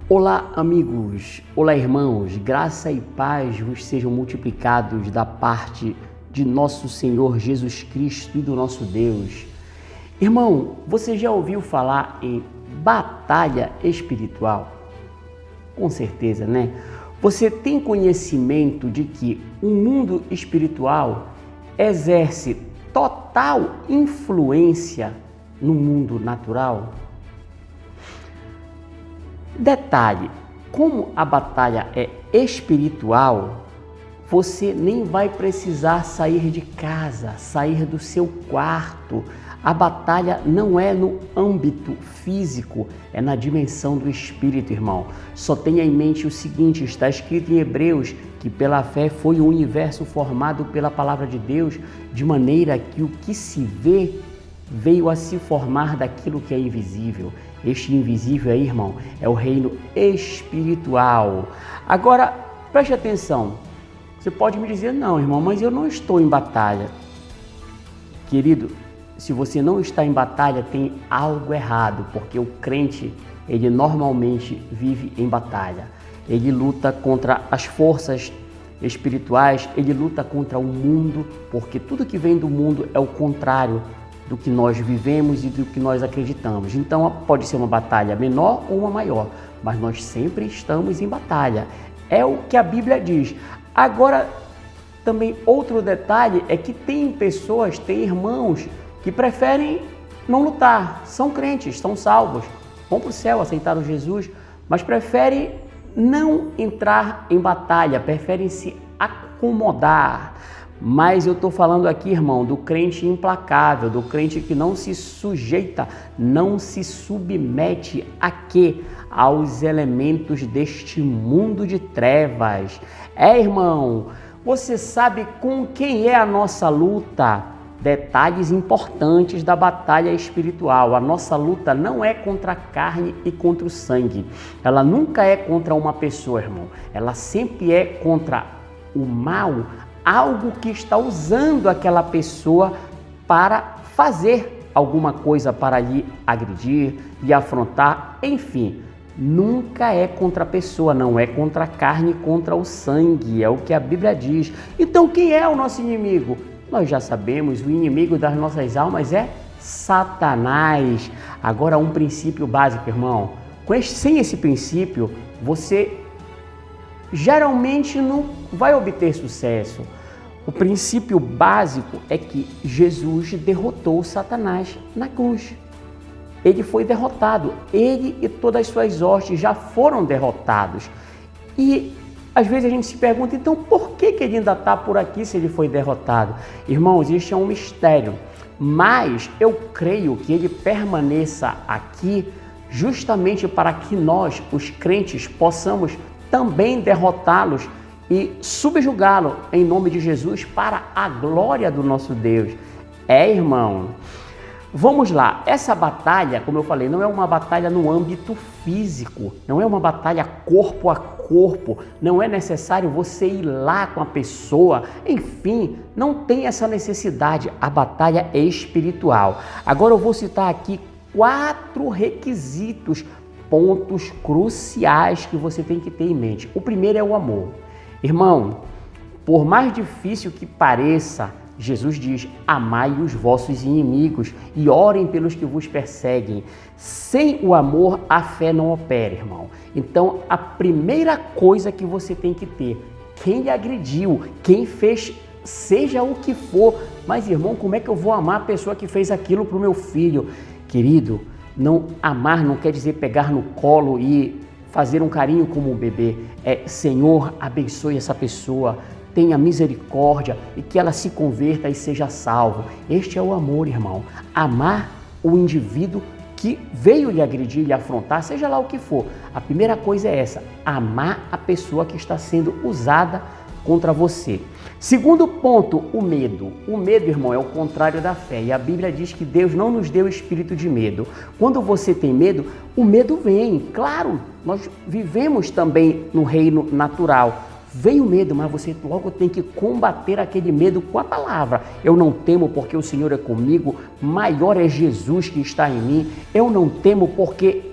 Olá, amigos! Olá, irmãos! Graça e paz vos sejam multiplicados da parte de nosso Senhor Jesus Cristo e do nosso Deus. Irmão, você já ouviu falar em batalha espiritual? Com certeza, né? Você tem conhecimento de que o mundo espiritual exerce total influência no mundo natural? Detalhe, como a batalha é espiritual, você nem vai precisar sair de casa, sair do seu quarto. A batalha não é no âmbito físico, é na dimensão do espírito, irmão. Só tenha em mente o seguinte, está escrito em Hebreus que pela fé foi o universo formado pela palavra de Deus, de maneira que o que se vê veio a se formar daquilo que é invisível. Este invisível aí, irmão, é o reino espiritual. Agora, preste atenção. Você pode me dizer, não, irmão, mas eu não estou em batalha. Querido, se você não está em batalha, tem algo errado, porque o crente, ele normalmente vive em batalha. Ele luta contra as forças espirituais, ele luta contra o mundo, porque tudo que vem do mundo é o contrário do que nós vivemos e do que nós acreditamos. Então pode ser uma batalha menor ou uma maior, mas nós sempre estamos em batalha. É o que a Bíblia diz. Agora, também outro detalhe é que tem pessoas, tem irmãos que preferem não lutar, são crentes, são salvos, vão para o céu, aceitaram Jesus, mas preferem não entrar em batalha, preferem se acomodar. Mas eu estou falando aqui, irmão, do crente implacável, do crente que não se sujeita, não se submete a quê? Aos elementos deste mundo de trevas. Irmão, você sabe com quem é a nossa luta? Detalhes importantes da batalha espiritual. A nossa luta não é contra a carne e contra o sangue. Ela nunca é contra uma pessoa, irmão. Ela sempre é contra o mal, algo que está usando aquela pessoa para fazer alguma coisa, para lhe agredir, lhe afrontar, enfim. Nunca é contra a pessoa, não é contra a carne, contra o sangue, é o que a Bíblia diz. Então quem é o nosso inimigo? Nós já sabemos, o inimigo das nossas almas é Satanás. Agora um princípio básico, irmão. Sem esse princípio, você geralmente não vai obter sucesso. O princípio básico é que Jesus derrotou Satanás na cruz. Ele foi derrotado, ele e todas as suas hostes já foram derrotados. E às vezes a gente se pergunta, então por que ele ainda está por aqui se ele foi derrotado? Irmãos, isso é um mistério, mas eu creio que ele permaneça aqui justamente para que nós, os crentes, possamos também derrotá-los e subjugá-lo em nome de Jesus para a glória do nosso Deus. Irmão, vamos lá. Essa batalha, como eu falei, não é uma batalha no âmbito físico, não é uma batalha corpo a corpo, não é necessário você ir lá com a pessoa, enfim, não tem essa necessidade. A batalha é espiritual. Agora eu vou citar aqui 4 requisitos, pontos cruciais que você tem que ter em mente. O primeiro é o amor. Irmão, por mais difícil que pareça, Jesus diz, amai os vossos inimigos e orem pelos que vos perseguem. Sem o amor, a fé não opera, irmão. Então, a primeira coisa que você tem que ter, quem lhe agrediu, quem fez, seja o que for, mas irmão, como é que eu vou amar a pessoa que fez aquilo para o meu filho? Querido, não amar não quer dizer pegar no colo e fazer um carinho como um bebê. Senhor, abençoe essa pessoa, tenha misericórdia e que ela se converta e seja salvo. Este é o amor, irmão. Amar o indivíduo que veio lhe agredir, lhe afrontar, seja lá o que for. A primeira coisa é essa, amar a pessoa que está sendo usada contra você. Segundo ponto, o medo. O medo, irmão, é o contrário da fé. E a Bíblia diz que Deus não nos deu espírito de medo. Quando você tem medo, o medo vem. Claro, nós vivemos também no reino natural. Vem o medo, mas você logo tem que combater aquele medo com a palavra. Eu não temo porque o Senhor é comigo, maior é Jesus que está em mim. Eu não temo porque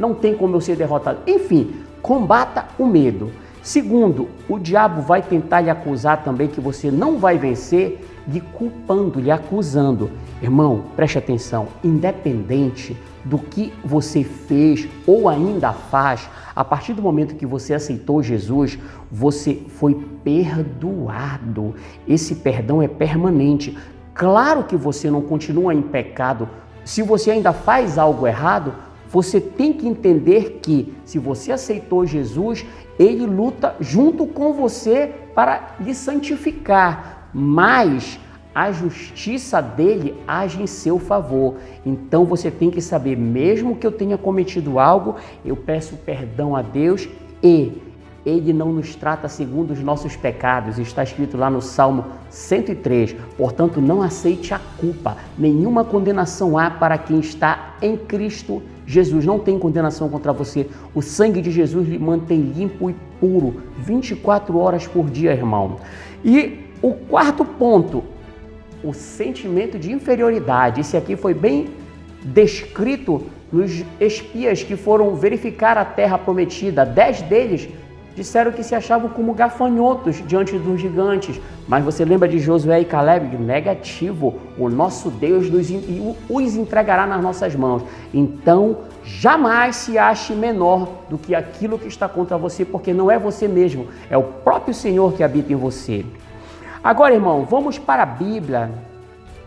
não tem como eu ser derrotado. Enfim, combata o medo. Segundo, o diabo vai tentar lhe acusar também que você não vai vencer, lhe culpando, lhe acusando. Irmão, preste atenção, independente do que você fez ou ainda faz, a partir do momento que você aceitou Jesus, você foi perdoado. Esse perdão é permanente. Claro que você não continua em pecado. Se você ainda faz algo errado, você tem que entender que, se você aceitou Jesus, Ele luta junto com você para lhe santificar, mas a justiça dele age em seu favor. Então você tem que saber, mesmo que eu tenha cometido algo, eu peço perdão a Deus e Ele não nos trata segundo os nossos pecados. Está escrito lá no Salmo 103. Portanto, não aceite a culpa. Nenhuma condenação há para quem está em Cristo Jesus. Não tem condenação contra você. O sangue de Jesus lhe mantém limpo e puro 24 horas por dia, irmão. E o quarto ponto, o sentimento de inferioridade. Esse aqui foi bem descrito nos espias que foram verificar a terra prometida. 10 deles disseram que se achavam como gafanhotos diante dos gigantes. Mas você lembra de Josué e Caleb? Negativo. O nosso Deus os entregará nas nossas mãos. Então, jamais se ache menor do que aquilo que está contra você, porque não é você mesmo, é o próprio Senhor que habita em você. Agora, irmão, vamos para a Bíblia.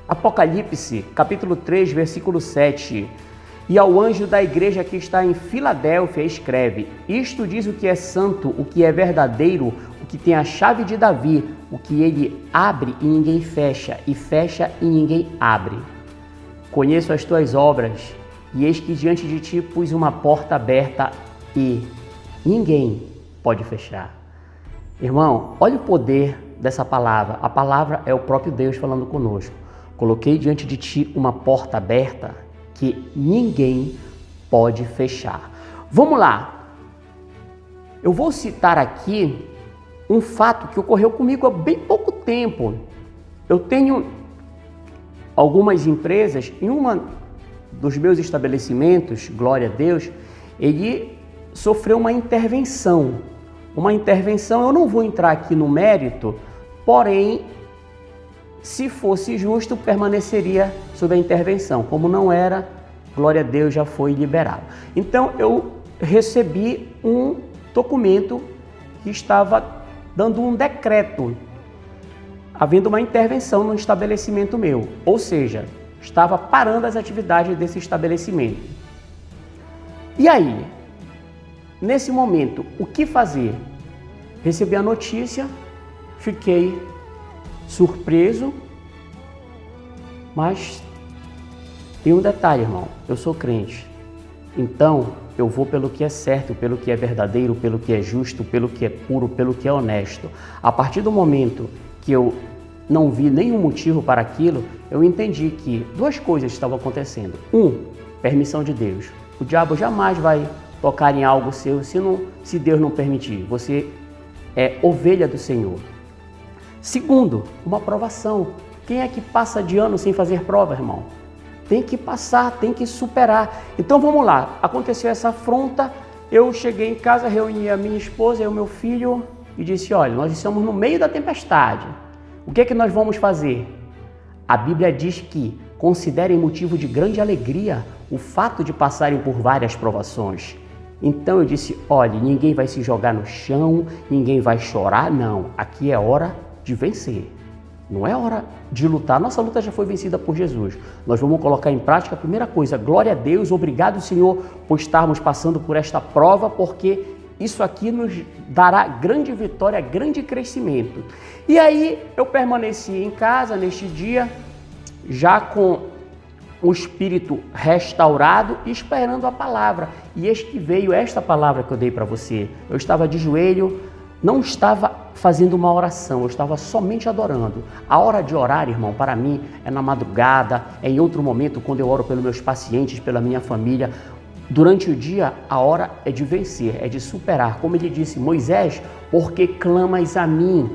Apocalipse, capítulo 3, versículo 7. E ao anjo da igreja que está em Filadélfia escreve: isto diz o que é santo, o que é verdadeiro, o que tem a chave de Davi, o que ele abre e ninguém fecha, e fecha e ninguém abre. Conheço as tuas obras, e eis que diante de ti pus uma porta aberta e ninguém pode fechar. Irmão, olha o poder dessa palavra. A palavra é o próprio Deus falando conosco. Coloquei diante de ti uma porta aberta que ninguém pode fechar. Vamos lá. Eu vou citar aqui um fato que ocorreu comigo há bem pouco tempo. Eu tenho algumas empresas, em uma dos meus estabelecimentos, glória a Deus, ele sofreu uma intervenção. Eu não vou entrar aqui no mérito, porém, se fosse justo, permaneceria sob a intervenção. Como não era, glória a Deus, já foi liberado. Então, eu recebi um documento que estava dando um decreto, havendo uma intervenção no estabelecimento meu. Ou seja, estava parando as atividades desse estabelecimento. E aí, nesse momento, o que fazer? Recebi a notícia, fiquei surpreso, mas tem um detalhe, irmão, eu sou crente, então eu vou pelo que é certo, pelo que é verdadeiro, pelo que é justo, pelo que é puro, pelo que é honesto. A partir do momento que eu não vi nenhum motivo para aquilo, eu entendi que duas coisas estavam acontecendo. Permissão de Deus. O diabo jamais vai tocar em algo seu se Deus não permitir. Você é ovelha do Senhor. Segundo, uma provação. Quem é que passa de ano sem fazer prova, irmão? Tem que passar, tem que superar. Então vamos lá, aconteceu essa afronta, eu cheguei em casa, reuni a minha esposa e o meu filho e disse: olha, nós estamos no meio da tempestade. O que é que nós vamos fazer? A Bíblia diz que considerem motivo de grande alegria o fato de passarem por várias provações. Então eu disse: olha, ninguém vai se jogar no chão, ninguém vai chorar, não. Aqui é hora de vencer. Não é hora de lutar. Nossa luta já foi vencida por Jesus. Nós vamos colocar em prática a primeira coisa. Glória a Deus, obrigado, Senhor, por estarmos passando por esta prova, porque isso aqui nos dará grande vitória, grande crescimento. E aí eu permaneci em casa neste dia, já com o espírito restaurado, esperando a palavra. E eis que veio esta palavra que eu dei para você. Eu estava de joelho, não estava fazendo uma oração, eu estava somente adorando. A hora de orar, irmão, para mim é na madrugada, é em outro momento quando eu oro pelos meus pacientes, pela minha família. Durante o dia, a hora é de vencer, é de superar. Como ele disse: Moisés, por que clamas a mim?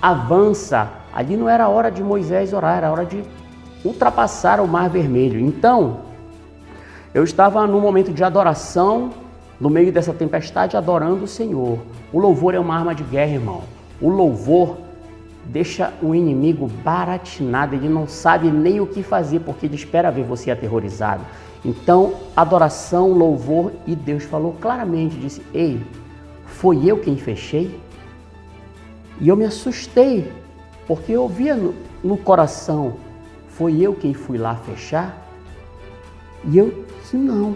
Avança. Ali não era hora de Moisés orar, era hora de ultrapassar o Mar Vermelho. Então, eu estava num momento de adoração no meio dessa tempestade, adorando o Senhor. O louvor é uma arma de guerra, irmão. O louvor deixa o inimigo baratinado, ele não sabe nem o que fazer, porque ele espera ver você aterrorizado. Então, adoração, louvor, e Deus falou claramente, disse, ei, foi eu quem fechei? E eu me assustei, porque eu via no coração, foi eu quem fui lá fechar? E eu disse, não.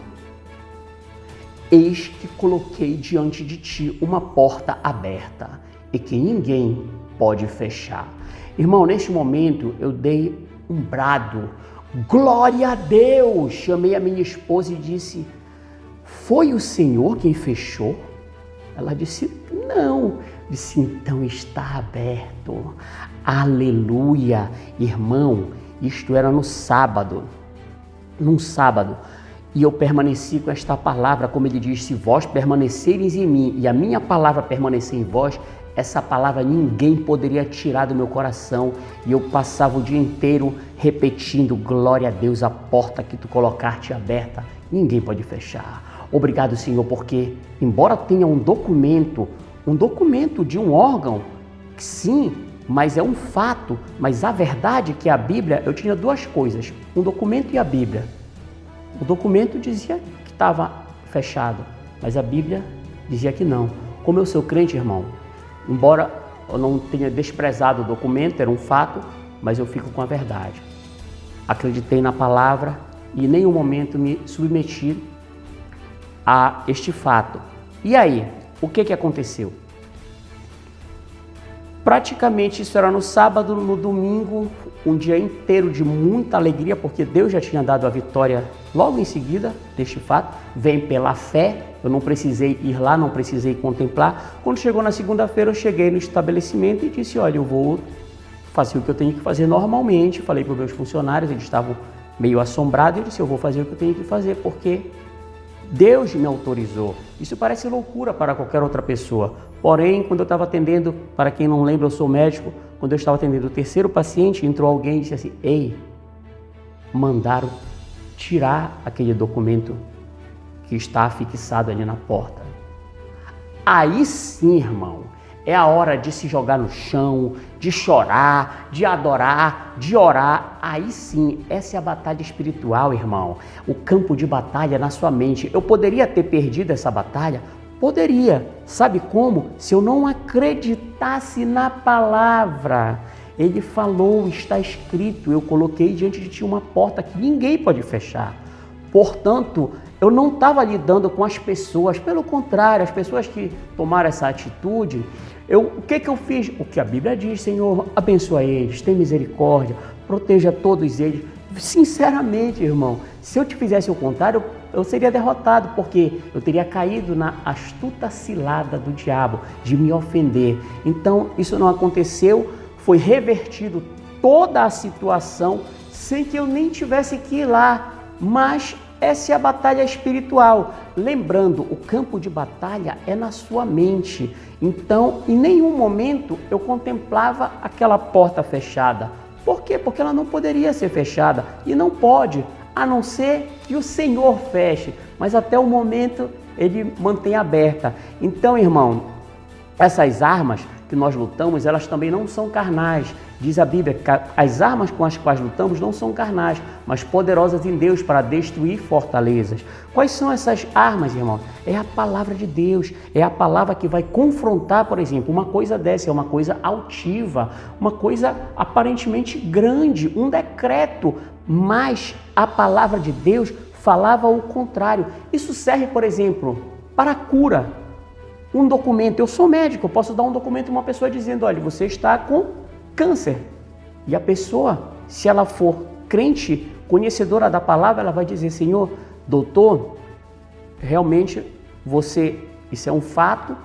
Eis que coloquei diante de ti uma porta aberta e que ninguém pode fechar. Irmão, neste momento eu dei um brado, glória a Deus! Chamei a minha esposa e disse, foi o Senhor quem fechou? Ela disse, não. Disse, então está aberto. Aleluia! Irmão, isto era no sábado. Num sábado. E eu permaneci com esta palavra, como ele diz, se vós permanecereis em mim e a minha palavra permanecer em vós, essa palavra ninguém poderia tirar do meu coração. E eu passava o dia inteiro repetindo, glória a Deus, a porta que tu colocaste aberta, ninguém pode fechar. Obrigado, Senhor, porque embora tenha um documento de um órgão, sim, mas é um fato, mas a verdade é que a Bíblia, eu tinha duas coisas, um documento e a Bíblia. O documento dizia que estava fechado, mas a Bíblia dizia que não. Como eu sou crente, irmão, embora eu não tenha desprezado o documento, era um fato, mas eu fico com a verdade. Acreditei na palavra e em nenhum momento me submeti a este fato. E aí, o que aconteceu? Praticamente isso era no sábado, no domingo, um dia inteiro de muita alegria, porque Deus já tinha dado a vitória logo em seguida deste fato. Vem pela fé, eu não precisei ir lá, não precisei contemplar. Quando chegou na segunda-feira, eu cheguei no estabelecimento e disse, olha, eu vou fazer o que eu tenho que fazer normalmente. Falei para os meus funcionários, eles estavam meio assombrados, eu disse, eu vou fazer o que eu tenho que fazer, porque Deus me autorizou. Isso parece loucura para qualquer outra pessoa. Porém, quando eu estava atendendo, para quem não lembra, eu sou médico, quando eu estava atendendo o terceiro paciente, entrou alguém e disse assim, ei, mandaram tirar aquele documento que está fixado ali na porta. Aí sim, irmão, é a hora de se jogar no chão, de chorar, de adorar, de orar. Aí sim, essa é a batalha espiritual, irmão. O campo de batalha na sua mente. Eu poderia ter perdido essa batalha? Poderia. Sabe como? Se eu não acreditasse na palavra. Ele falou, está escrito, eu coloquei diante de ti uma porta que ninguém pode fechar. Portanto, eu não estava lidando com as pessoas, pelo contrário, as pessoas que tomaram essa atitude, o que eu fiz? O que a Bíblia diz, Senhor, abençoa eles, tem misericórdia, proteja todos eles. Sinceramente, irmão, se eu te fizesse o contrário, eu seria derrotado, porque eu teria caído na astuta cilada do diabo de me ofender. Então, isso não aconteceu, foi revertido toda a situação sem que eu nem tivesse que ir lá, mas essa é a batalha espiritual. Lembrando, o campo de batalha é na sua mente. Então, em nenhum momento eu contemplava aquela porta fechada. Por quê? Porque ela não poderia ser fechada. E não pode, a não ser que o Senhor feche. Mas até o momento ele mantém aberta. Então, irmão, essas armas que nós lutamos, elas também não são carnais. Diz a Bíblia que as armas com as quais lutamos não são carnais, mas poderosas em Deus para destruir fortalezas. Quais são essas armas, irmão? É a palavra de Deus, é a palavra que vai confrontar, por exemplo, uma coisa dessa, é uma coisa altiva, uma coisa aparentemente grande, um decreto, mas a palavra de Deus falava o contrário. Isso serve, por exemplo, para a cura. Um documento, eu sou médico, eu posso dar um documento a uma pessoa dizendo, olha, você está com câncer. E a pessoa, se ela for crente, conhecedora da palavra, ela vai dizer, Senhor, doutor, realmente isso é um fato,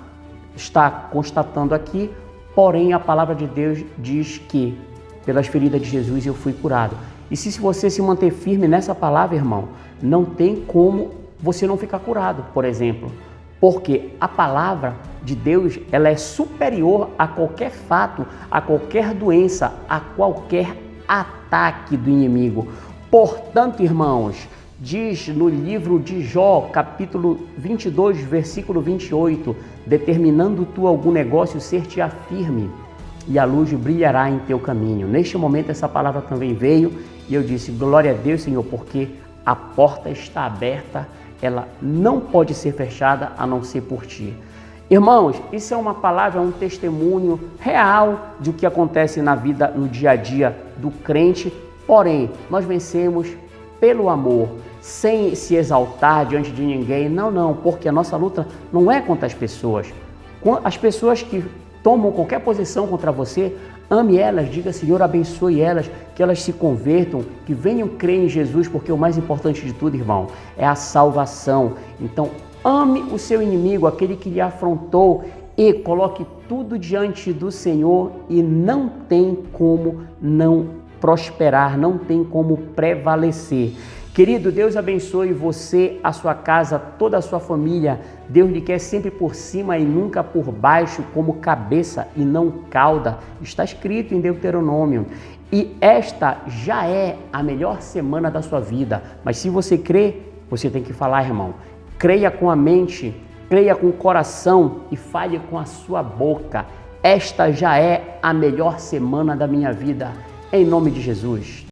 está constatando aqui, porém a palavra de Deus diz que pelas feridas de Jesus eu fui curado. E se você se manter firme nessa palavra, irmão, não tem como você não ficar curado, por exemplo. Porque a palavra de Deus, ela é superior a qualquer fato, a qualquer doença, a qualquer ataque do inimigo. Portanto, irmãos, Diz no livro de Jó, capítulo 22, versículo 28, determinando tu algum negócio, ser-te-á firme, e a luz brilhará em teu caminho. Neste momento essa palavra também veio e eu disse, glória a Deus, Senhor, porque a porta está aberta, ela não pode ser fechada a não ser por ti. Irmãos, isso é uma palavra, um testemunho real de o que acontece na vida, no dia a dia do crente, porém, nós vencemos pelo amor, sem se exaltar diante de ninguém, não, porque a nossa luta não é contra as pessoas. As pessoas que tomam qualquer posição contra você, ame elas, diga Senhor, abençoe elas, que elas se convertam, que venham crer em Jesus, porque o mais importante de tudo, irmão, é a salvação. Então, ame o seu inimigo, aquele que lhe afrontou, e coloque tudo diante do Senhor e não tem como não prosperar, não tem como prevalecer. Querido, Deus abençoe você, a sua casa, toda a sua família. Deus lhe quer sempre por cima e nunca por baixo, como cabeça e não cauda. Está escrito em Deuteronômio. E esta já é a melhor semana da sua vida. Mas se você crê, você tem que falar, irmão. Creia com a mente, creia com o coração e fale com a sua boca. Esta já é a melhor semana da minha vida. Em nome de Jesus.